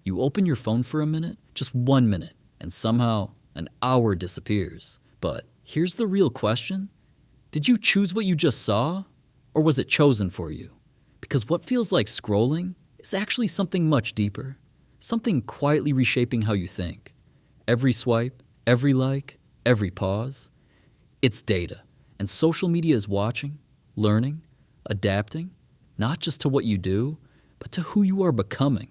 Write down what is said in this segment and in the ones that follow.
You open your phone for a minute, just 1 minute, and somehow an hour disappears. But here's the real question. Did you choose what you just saw, or was it chosen for you? Because what feels like scrolling is actually something much deeper, something quietly reshaping how you think. Every swipe, every like, every pause, it's data. And social media is watching, learning, adapting, not just to what you do, but to who you are becoming.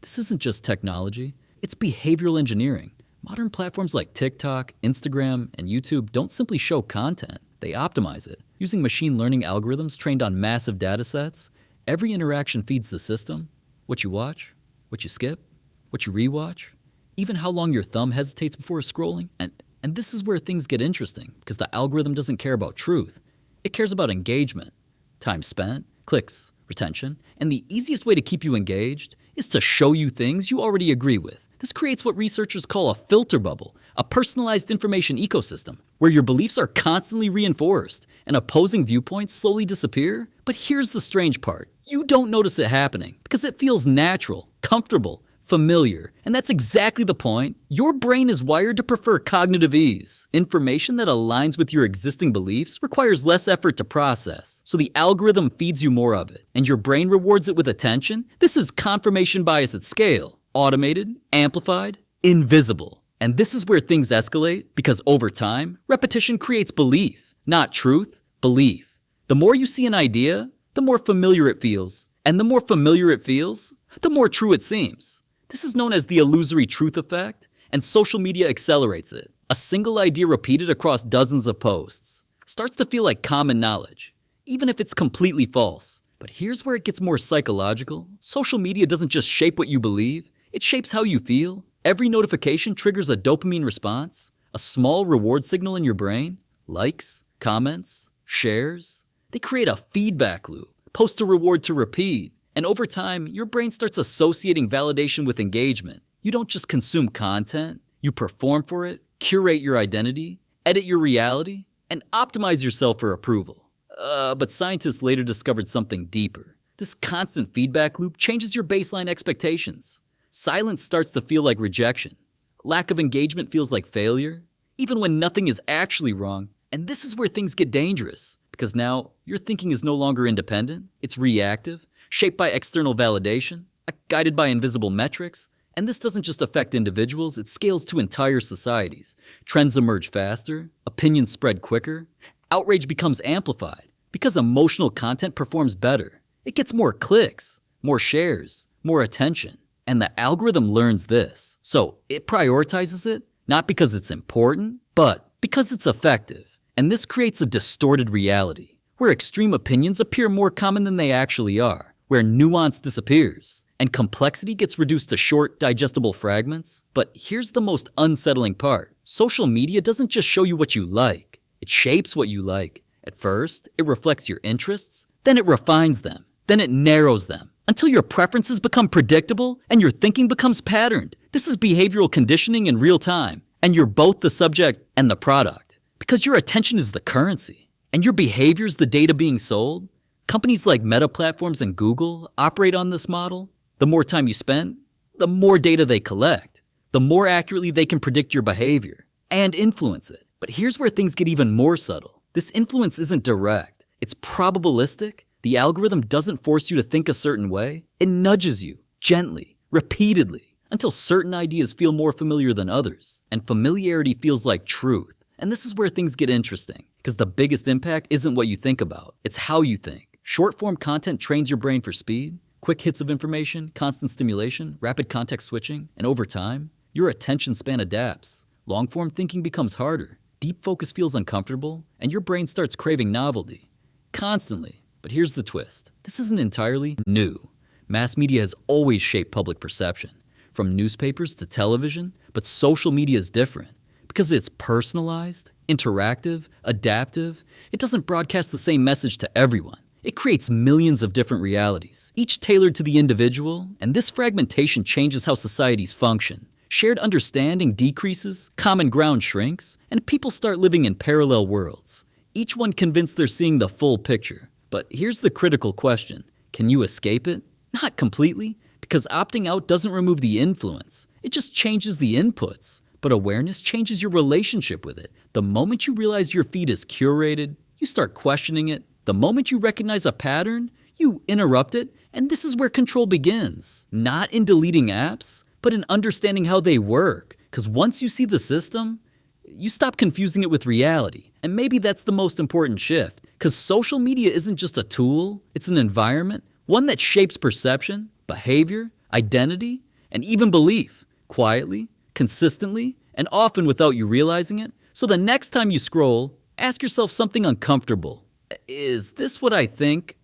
This isn't just technology, it's behavioral engineering. Modern platforms like TikTok, Instagram, and YouTube don't simply show content, they optimize it. Using machine learning algorithms trained on massive data sets, every interaction feeds the system. What you watch, what you skip, what you rewatch, even how long your thumb hesitates before scrolling. And this is where things get interesting, because the algorithm doesn't care about truth. It cares about engagement, time spent, clicks, retention, and the easiest way to keep you engaged is to show you things you already agree with. This creates what researchers call a filter bubble, a personalized information ecosystem, where your beliefs are constantly reinforced and opposing viewpoints slowly disappear. But here's the strange part. You don't notice it happening because it feels natural, comfortable, familiar. And that's exactly the point. Your brain is wired to prefer cognitive ease. Information that aligns with your existing beliefs requires less effort to process. So the algorithm feeds you more of it, and your brain rewards it with attention. This is confirmation bias at scale. Automated, amplified, invisible. And this is where things escalate, because over time, repetition creates belief. Not truth, belief. The more you see an idea, the more familiar it feels. And the more familiar it feels, the more true it seems. This is known as the illusory truth effect, and social media accelerates it. A single idea repeated across dozens of posts starts to feel like common knowledge, even if it's completely false. But here's where it gets more psychological. Social media doesn't just shape what you believe, it shapes how you feel. Every notification triggers a dopamine response, a small reward signal in your brain. Likes, comments, shares. They create a feedback loop. Post a reward to repeat. And over time, your brain starts associating validation with engagement. You don't just consume content, you perform for it, curate your identity, edit your reality, and optimize yourself for approval. But scientists later discovered something deeper. This constant feedback loop changes your baseline expectations. Silence starts to feel like rejection. Lack of engagement feels like failure, even when nothing is actually wrong. And this is where things get dangerous, because now your thinking is no longer independent, it's reactive, shaped by external validation, guided by invisible metrics. And this doesn't just affect individuals, it scales to entire societies. Trends emerge faster, opinions spread quicker, outrage becomes amplified, because emotional content performs better. It gets more clicks, more shares, more attention. And the algorithm learns this. So it prioritizes it, not because it's important, but because it's effective. And this creates a distorted reality, where extreme opinions appear more common than they actually are, where nuance disappears, and complexity gets reduced to short, digestible fragments. But here's the most unsettling part. Social media doesn't just show you what you like, it shapes what you like. At first, it reflects your interests, then it refines them, then it narrows them, until your preferences become predictable and your thinking becomes patterned. This is behavioral conditioning in real time, and you're both the subject and the product, because your attention is the currency, and your behavior is the data being sold. Companies like Meta Platforms and Google operate on this model. The more time you spend, the more data they collect, the more accurately they can predict your behavior and influence it. But here's where things get even more subtle. This influence isn't direct, it's probabilistic. The algorithm doesn't force you to think a certain way. It nudges you, gently, repeatedly, until certain ideas feel more familiar than others. And familiarity feels like truth. And this is where things get interesting, because the biggest impact isn't what you think about, it's how you think. Short-form content trains your brain for speed, quick hits of information, constant stimulation, rapid context switching, and over time, your attention span adapts. Long-form thinking becomes harder, deep focus feels uncomfortable, and your brain starts craving novelty. Constantly. But here's the twist. This isn't entirely new. Mass media has always shaped public perception, from newspapers to television, but social media is different. Because it's personalized, interactive, adaptive, it doesn't broadcast the same message to everyone. It creates millions of different realities, each tailored to the individual, and this fragmentation changes how societies function. Shared understanding decreases, common ground shrinks, and people start living in parallel worlds, each one convinced they're seeing the full picture. But here's the critical question. Can you escape it? Not completely, Because opting out doesn't remove the influence, it just changes the inputs. But awareness changes your relationship with it. The moment you realize your feed is curated, you start questioning it. The moment you recognize a pattern, you interrupt it, and this is where control begins. Not in deleting apps, but in understanding how they work. Because once you see the system, you stop confusing it with reality. And maybe that's the most important shift. Because social media isn't just a tool, it's an environment, one that shapes perception, behavior, identity, and even belief, quietly, consistently, and often without you realizing it. So the next time you scroll, ask yourself something uncomfortable. Is this what I think?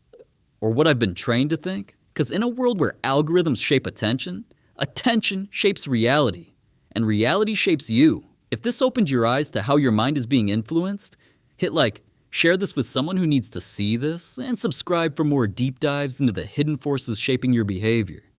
Or what I've been trained to think? Because in a world where algorithms shape attention, attention shapes reality, and reality shapes you. If this opened your eyes to how your mind is being influenced, hit like, share this with someone who needs to see this, and subscribe for more deep dives into the hidden forces shaping your behavior.